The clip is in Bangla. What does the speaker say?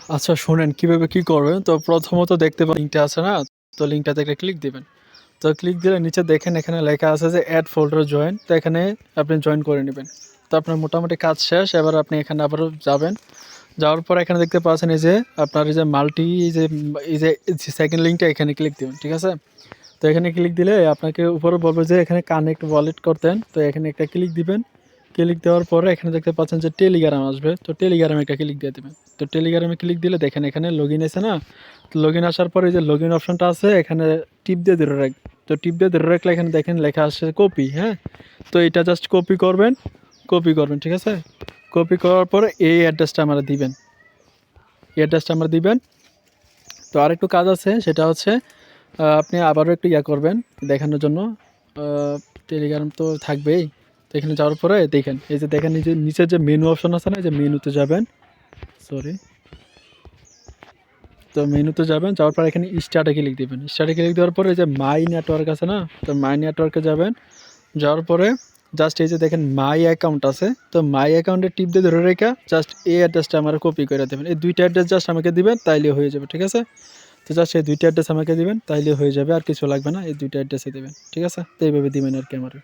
আচ্ছা শোনেন কিভাবে কি করবেন। তো প্রথমত দেখতে পাবেন লিঙ্কটা আছে না? তো লিঙ্কটাতে একটা ক্লিক দিবেন। তো ক্লিক দিলে নিচে দেখেন এখানে লেখা আছে যে এড ফোল্ডার জয়েন। তো এখানে আপনি জয়েন করে নেবেন। তো আপনার মোটামুটি কাজ শেষ। এবার আপনি এখানে আবারও যাবেন। যাওয়ার পর এখানে দেখতে পাচ্ছেন এই যে আপনার এই যে মাল্টি এই যে সেকেন্ড লিঙ্কটা এখানে ক্লিক দিবেন। ঠিক আছে? তো এখানে ক্লিক দিলে আপনাকে উপরে বলবে যে এখানে কানেক্ট ওয়ালেট করতেন। তো এখানে একটা ক্লিক দিবেন। ক্লিক দেওয়ার পরে এখানে দেখতে পাচ্ছেন যে টেলিগ্রাম আসবে। তো টেলিগ্রামে একটা ক্লিক দিয়ে দেবেন। তো টেলিগ্রামে ক্লিক দিলে দেখেন এখানে লগইন আছে না? তো লগইন আসার পরে এই যে লগইন অপশনটা আছে এখানে টিপ দিয়ে ধরে রাখবেন। তো টিপ দিয়ে ধরে রাখলে এখানে দেখেন লেখা আসছে কপি, হ্যাঁ? তো এটা জাস্ট কপি করবেন, ঠিক আছে? কপি করার পরে এই অ্যাড্রেসটা আমরা দিবেন। এই অ্যাড্রেসটা আমরা দিবেন। তো আরেকটু কাজ আছে সেটা হচ্ছে আপনি আবারও একটু করবেন দেখানোর জন্য। আ টেলিগ্রাম তো থাকবেই। তো এখানে যাওয়ার পরে দেখেন, এই যে দেখেন নিচে যে মেনু অপশন আছে না? এই যে মেনুতে যাবেন। সরি। তো মেনুতে যাবেন, যাওয়ার পর এখানে স্টার্টে ক্লিক দিবেন। স্টার্টে ক্লিক দেওয়ার পরে এই যে মাই নেটওয়ার্ক আছে না? তো মাই নেটওয়ার্কে যাবেন। যাওয়ার পরে জাস্ট এই যে দেখেন মাই অ্যাকাউন্ট আছে। তো মাই অ্যাকাউন্টে টিপ দিয়ে ধরে রেখে জাস্ট এই অ্যাড্রেসটা আমার কপি করে দেবেন। এই ২টা অ্যাড্রেস জাস্ট আমাকে দিবেন তাইলে হয়ে যাবে। ঠিক আছে? তো জাস্ট এই ২টা অ্যাড্রেস আমাকে দিবেন তাইলে হয়ে যাবে। আর কিছু লাগবে না। এই ২টা অ্যাড্রেসে দিবেন। ঠিক আছে? তো এইভাবে দিবেন আরকি আমারে।